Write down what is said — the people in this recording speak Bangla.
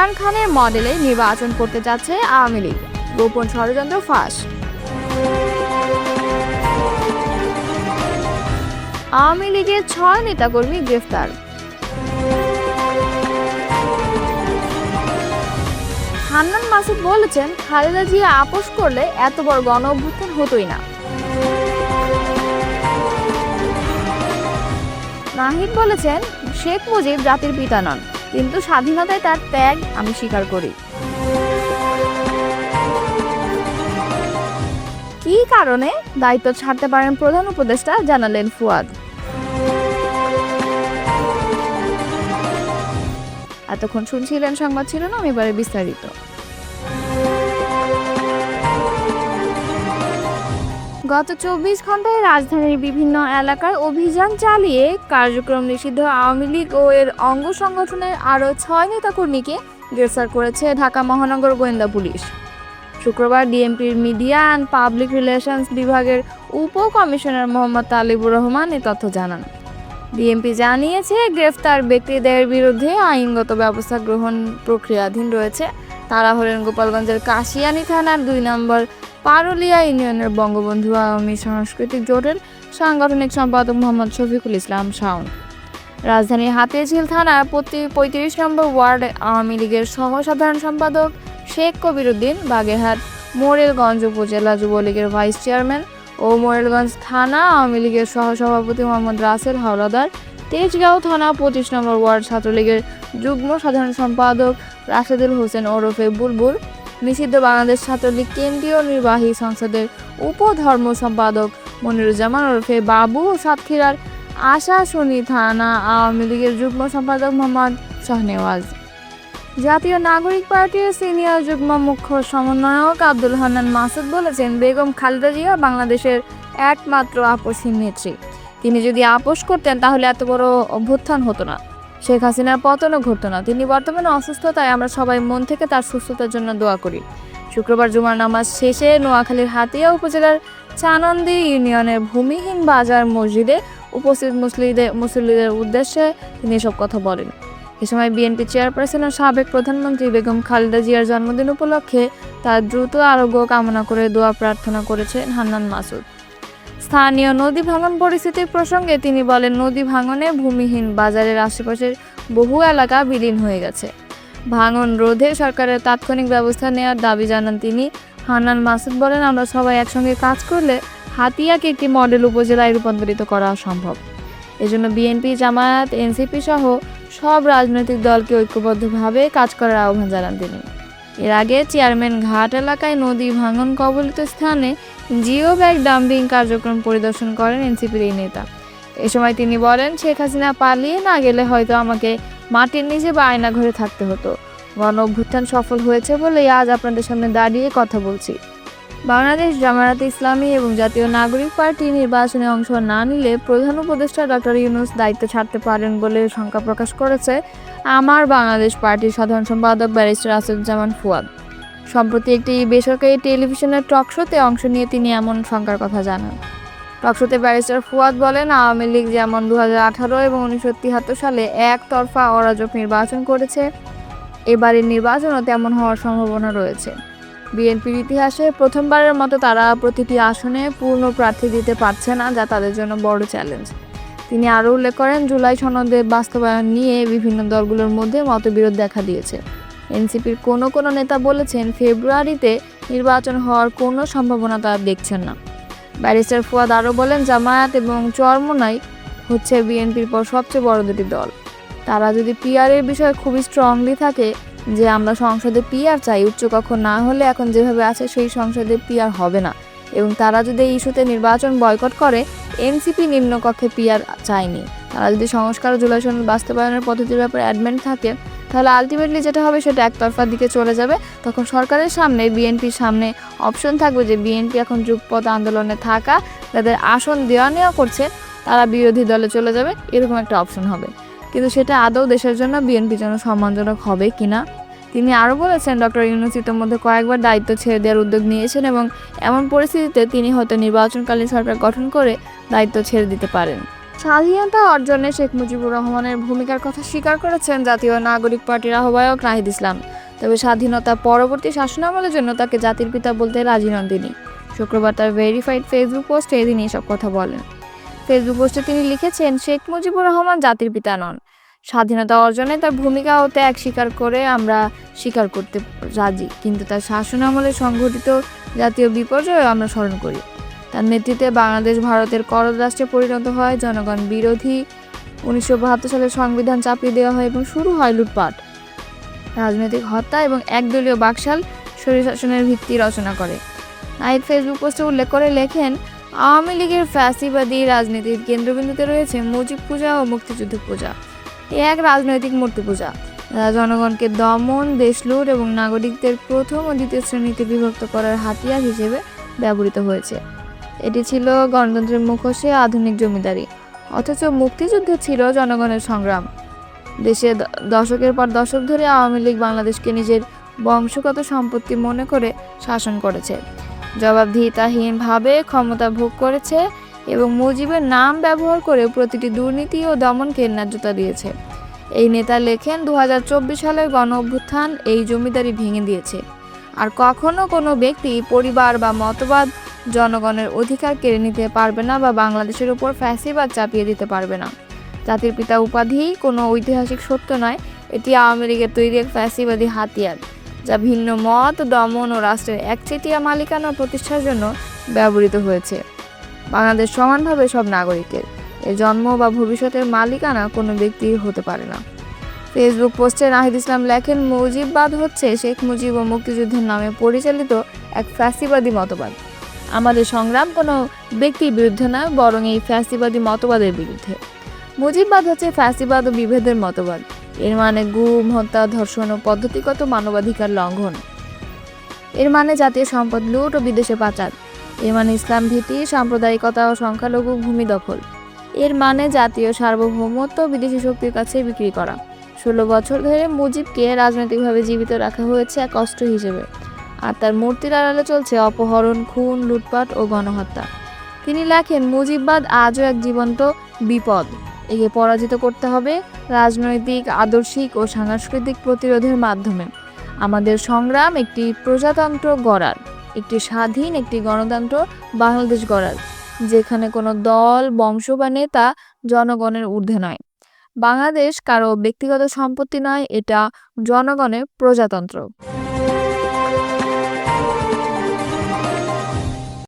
ইমরান খানের মডেলে নির্বাচন করতে যাচ্ছে আওয়ামী লীগ, গোপন ষড়যন্ত্র ফাঁস। আওয়ামী লীগের 6 নেতাকর্মী গ্রেফতার। হান্নান মাসুদ বলেছেন, খালেদা জিয়া আপোস করলে এত বড় গণ অভ্যুত্থান হতোই না। নাহিদ বলেছেন, শেখ মুজিব জাতির পিতা নন, কিন্তু স্বাধীনতায় তার ত্যাগ আমি স্বীকার করি। কী কারণে দায়িত্ব ছাড়তে পারেন প্রধান উপদেষ্টা, জানালেন ফুয়াদ। এতক্ষণ শুনছিলেন সংবাদ শিরোনাম, এবারে বিস্তারিত। গত 24 ঘন্টায় রাজধানীর বিভিন্ন এলাকায় অভিযান চালিয়ে কার্যক্রম নিষিদ্ধ আওয়ামী লীগ ও এর অঙ্গ সংগঠনের আরও 6 নেতাকর্মীকে গ্রেফতার করেছে ঢাকা মহানগর গোয়েন্দা পুলিশ। শুক্রবার ডিএমপির মিডিয়া অ্যান্ড পাবলিক রিলেশনস বিভাগের উপকমিশনার মোহাম্মদ তালিবুর রহমান এ তথ্য জানান। ডিএমপি জানিয়েছে, গ্রেফতার ব্যক্তিদের বিরুদ্ধে আইনগত ব্যবস্থা গ্রহণ প্রক্রিয়াধীন রয়েছে। তারা হলেন গোপালগঞ্জের কাশিয়ানী থানার 2 নম্বর পারুলিয়া ইউনিয়নের বঙ্গবন্ধু আওয়ামী সাংস্কৃতিক জোটের সাংগঠনিক সম্পাদক মোহাম্মদ শফিকুল ইসলাম শাওন, রাজধানীর হাতিঝিল থানার 35 নম্বর ওয়ার্ড আওয়ামী লীগের সহ সাধারণ সম্পাদক শেখ কবিরউদ্দিন, বাগেরহাট মোরেলগঞ্জ উপজেলা যুবলীগের ভাইস চেয়ারম্যান ও মোরেলগঞ্জ থানা আওয়ামী লীগের সহসভাপতি মোহাম্মদ রাসেল হাওলাদার, তেজগাঁও থানা 25 নম্বর ওয়ার্ড ছাত্রলীগের যুগ্ম সাধারণ সম্পাদক রাশেদুল হোসেন ওরফে বুলবুল, নিষিদ্ধ বাংলাদেশ ছাত্রলীগ কেন্দ্রীয় নির্বাহী সংসদের উপধর্ম সম্পাদক মনিরুজ্জামান ওরফে বাবু ও সাতক্ষীরার আশাশুনি থানা আওয়ামী লীগের যুগ্ম সম্পাদক মোহাম্মদ শাহনেওয়াজ। জাতীয় নাগরিক পার্টির সিনিয়র যুগ্ম মুখ্য সমন্বয়ক আব্দুল হান্নান মাসুদ বলেছেন, বেগম খালেদা জিয়া বাংলাদেশের একমাত্র আপোষহীন নেত্রী। তিনি যদি আপোষ করতেন তাহলে এত বড় অভ্যুত্থান হতো না, শেখ হাসিনার পতনও ঘটতো না। তিনি বর্তমানে অসুস্থ, তাই আমরা সবাই মন থেকে তার সুস্থতার জন্য দোয়া করি। শুক্রবার জুমার নামাজ শেষে নোয়াখালীর হাতিয়া উপজেলার চানন্দি ইউনিয়নের ভূমিহীন বাজার মসজিদে উপস্থিত মুসল্লিদের উদ্দেশ্যে তিনি এসব কথা বলেন। এ সময় বিএনপি চেয়ারপারসন ও সাবেক প্রধানমন্ত্রী বেগম খালেদা জিয়ার জন্মদিন উপলক্ষে তার দ্রুত আরোগ্য কামনা করে দোয়া প্রার্থনা করেছেন হান্নান মাসুদ। স্থানীয় নদী ভাঙন পরিস্থিতির প্রসঙ্গে তিনি বলেন, নদী ভাঙনে ভূমিহীন বাজারের আশেপাশের বহু এলাকা বিলীন হয়ে গেছে। ভাঙন রোধে সরকারের তাৎক্ষণিক ব্যবস্থা নেওয়ার দাবি জানান তিনি। হান্নান মাসুদ বলেন, আমরা সবাই একসঙ্গে কাজ করলে হাতিয়াকে একটি মডেল উপজেলায় রূপান্তরিত করা সম্ভব। এজন্য বিএনপি, জামায়াত, এনসিপি সহ সব রাজনৈতিক দলকে ঐক্যবদ্ধভাবে কাজ করার আহ্বান জানান তিনি। এর আগে চেয়ারম্যান ঘাট এলাকায় নদী ভাঙন কবলিত স্থানে জিও ব্যাগ ডাম্পিং কার্যক্রম পরিদর্শন করেন এনসিপির এই নেতা। এ সময় তিনি বলেন, শেখ হাসিনা পালিয়ে না গেলে হয়তো আমাকে মাটির নিচে বা আয়না ঘরে থাকতে হতো। গণ অভ্যুত্থান সফল হয়েছে বলেই আজ আপনাদের সামনে দাঁড়িয়ে কথা বলছি। বাংলাদেশ জামায়াতে ইসলামী এবং জাতীয় নাগরিক পার্টি নির্বাচনে অংশ না নিলে প্রধান উপদেষ্টা ডক্টর ইউনূস দায়িত্ব ছাড়তে পারেন বলে শঙ্কা প্রকাশ করেছে আমার বাংলাদেশ পার্টির সাধারণ সম্পাদক ব্যারিস্টার আসাদুজ্জামান ফুয়াদ। সম্প্রতি একটি বেসরকারি টেলিভিশনের টকশোতে অংশ নিয়ে তিনি এমন শঙ্কার কথা জানান। টকশোতে ব্যারিস্টার ফুয়াদ বলেন, আওয়ামী লীগ যেমন 2018 এবং 1973 সালে একতরফা অরাজক নির্বাচন করেছে, এবারের নির্বাচনও তেমন হওয়ার সম্ভাবনা রয়েছে। বিএনপির ইতিহাসে প্রথমবারের মতো তারা প্রতিটি আসনে পূর্ণ প্রার্থী দিতে পারছে না, যা তাদের জন্য বড় চ্যালেঞ্জ। তিনি আরও উল্লেখ করেন, জুলাই সনদের বাস্তবায়ন নিয়ে বিভিন্ন দলগুলোর মধ্যে মতবিরোধ দেখা দিয়েছে। এনসিপির কোনো নেতা বলেছেন, ফেব্রুয়ারিতে নির্বাচন হওয়ার কোনো সম্ভাবনা তারা দেখছেন না। ব্যারিস্টার ফুয়াদ আরও বলেন, জামায়াত এবং চরমোনাই হচ্ছে বিএনপির পর সবচেয়ে বড় দুটি দল। তারা যদি পিআরের বিষয়ে খুবই স্ট্রংলি থাকে যে আমরা সংসদে পিআর চাই, উচ্চকক্ষ না হলে এখন যেভাবে আছে সেই সংসদে পিআর হবে না, এবং তারা যদি এই ইস্যুতে নির্বাচন বয়কট করে, এনসিপি নিম্নকক্ষে পিআর চায়নি, তারা যদি সংস্কার ও জুলাই সনদ বাস্তবায়নের পদ্ধতির ব্যাপারে অ্যাডমেন্ট থাকে, তাহলে আলটিমেটলি যেটা হবে সেটা একতরফার দিকে চলে যাবে। তখন সরকারের সামনে, বিএনপির সামনে অপশন থাকবে যে বিএনপি এখন যুগপৎ আন্দোলনে থাকা যাদের আসন দেওয়া নেওয়া করছে তারা বিরোধী দলে চলে যাবে, এরকম একটা অপশন হবে। কিন্তু সেটা আদৌ দেশের জন্য, বিএনপির জন্য সম্মানজনক হবে কিনা। তিনি আরও বলেছেন, ডক্টর ইউনূস ইতিমধ্যে কয়েকবার দায়িত্ব ছেড়ে দেওয়ার উদ্যোগ নিয়েছেন এবং এমন পরিস্থিতিতে তিনি হয়তো নির্বাচনকালীন সরকার গঠন করে দায়িত্ব ছেড়ে দিতে পারেন। স্বাধীনতা অর্জনে শেখ মুজিবুর রহমানের ভূমিকার কথা স্বীকার করেছেন জাতীয় নাগরিক পার্টির আহ্বায়ক নাহিদ ইসলাম। তবে স্বাধীনতা পরবর্তী শাসনামলের জন্য তাকে জাতির পিতা বলতে রাজি নন তিনি। শুক্রবার তার ভেরিফাইড ফেসবুক পোস্টে তিনি এসব কথা বলেন। ফেসবুক পোস্টে তিনি লিখেছেন, শেখ মুজিবুর রহমান জাতির পিতা নন। স্বাধীনতা অর্জনে তার ভূমিকা ও ত্যাগ স্বীকার করে আমরা স্বীকার করতে রাজি, কিন্তু তার শাসনামলে সংঘটিত জাতীয় বিপর্যয় আমরা স্মরণ করি। তার নেতৃত্বে বাংলাদেশ ভারতের করদ রাষ্ট্রে পরিণত হয়, জনগণ বিরোধী 1972 সালে সংবিধান চাপিয়ে দেওয়া হয় এবং শুরু হয় লুটপাট, রাজনৈতিক হত্যা এবং একদলীয় বাকশাল স্বৈরশাসনের ভিত্তি রচনা করে। নাহিদ ফেসবুক পোস্টে উল্লেখ করে লেখেন, আওয়ামী লীগের ফ্যাসিবাদী রাজনীতির কেন্দ্রবিন্দুতে রয়েছে মুজিব পূজা ও মুক্তিযুদ্ধ পূজা। এক রাজনৈতিক মূর্তি পূজা, যা জনগণকে দমন, দেশলুট এবং নাগরিকদের প্রথম ও দ্বিতীয় শ্রেণীতে বিভক্ত করার হাতিয়ার হিসেবে ব্যবহৃত হয়েছে। এটি ছিল গণতন্ত্রের মুখোশে আধুনিক জমিদারি, অথচ মুক্তিযুদ্ধে ছিল জনগণের সংগ্রাম। দেশে দশকের পর দশক ধরে আওয়ামী লীগ বাংলাদেশকে নিজের বংশগত সম্পত্তি মনে করে শাসন করেছে, জবাবদিহিতাহীনভাবে ক্ষমতা ভোগ করেছে এবং মুজিবের নাম ব্যবহার করে প্রতিটি দুর্নীতি ও দমনকে ন্যায্যতা দিয়েছে। এই নেতা লেখেন, 2024 সালের গণ অভ্যুত্থান এই জমিদারি ভেঙে দিয়েছে। আর কখনো কোনো ব্যক্তি, পরিবার বা মতবাদ জনগণের অধিকার কেড়ে নিতে পারবে না বা বাংলাদেশের উপর ফ্যাসিবাদ চাপিয়ে দিতে পারবে না। জাতির পিতা উপাধি কোনো ঐতিহাসিক সত্য নয়, এটি আওয়ামী লীগের তৈরি এক ফ্যাসিবাদী হাতিয়ার, যা ভিন্ন মত, দমন ও রাষ্ট্রের একচেটিয়া মালিকানা প্রতিষ্ঠার জন্য ব্যবহৃত হয়েছে। বাংলাদেশ সমানভাবে সব নাগরিকের, এর জন্ম বা ভবিষ্যতের মালিকানা কোনো ব্যক্তির হতে পারে না। ফেসবুক পোস্টে নাহিদ ইসলাম লেখেন, মুজিববাদ হচ্ছে শেখ মুজিব ও মুক্তিযুদ্ধের নামে পরিচালিত এক ফ্যাসিবাদী মতবাদ। আমাদের সংগ্রাম কোনো ব্যক্তির বিরুদ্ধে নয়, বরং এই ফ্যাসিবাদী মতবাদের বিরুদ্ধে। মুজিববাদ হচ্ছে ফ্যাসিবাদ ও বিভেদের মতবাদ। এর মানে গুম, হত্যা, ধর্ষণ ও পদ্ধতিগত মানবাধিকার লঙ্ঘন। এর মানে জাতীয় সম্পদ লুট ও বিদেশে পাচার। এর মানে ইসলাম ভীতি, সাম্প্রদায়িকতা ও সংখ্যালঘু ভূমি দখল। এর মানে জাতীয় সার্বভৌমত্ব বিদেশি শক্তির কাছে বিক্রি করা। 16 বছর ধরে মুজিবকে রাজনৈতিকভাবে জীবিত রাখা হয়েছে এক অস্ত্র হিসেবে, আর তার মূর্তির আড়ালে চলছে অপহরণ, খুন, লুটপাট ও গণহত্যা। তিনি লেখেন, মুজিববাদ আজও এক জীবন্ত বিপদ। একে পরাজিত করতে হবে রাজনৈতিক, আদর্শিক ও সাংস্কৃতিক প্রতিরোধের মাধ্যমে। আমাদের সংগ্রাম একটি প্রজাতন্ত্র গড়ার, একটি স্বাধীন, একটি গণতন্ত্র বাংলাদেশ গড়ার, যেখানে কোনো দল, বংশ বা নেতা জনগণের ঊর্ধ্বে নয়। বাংলাদেশ কারো ব্যক্তিগত সম্পত্তি নয়, এটা জনগণের প্রজাতন্ত্র।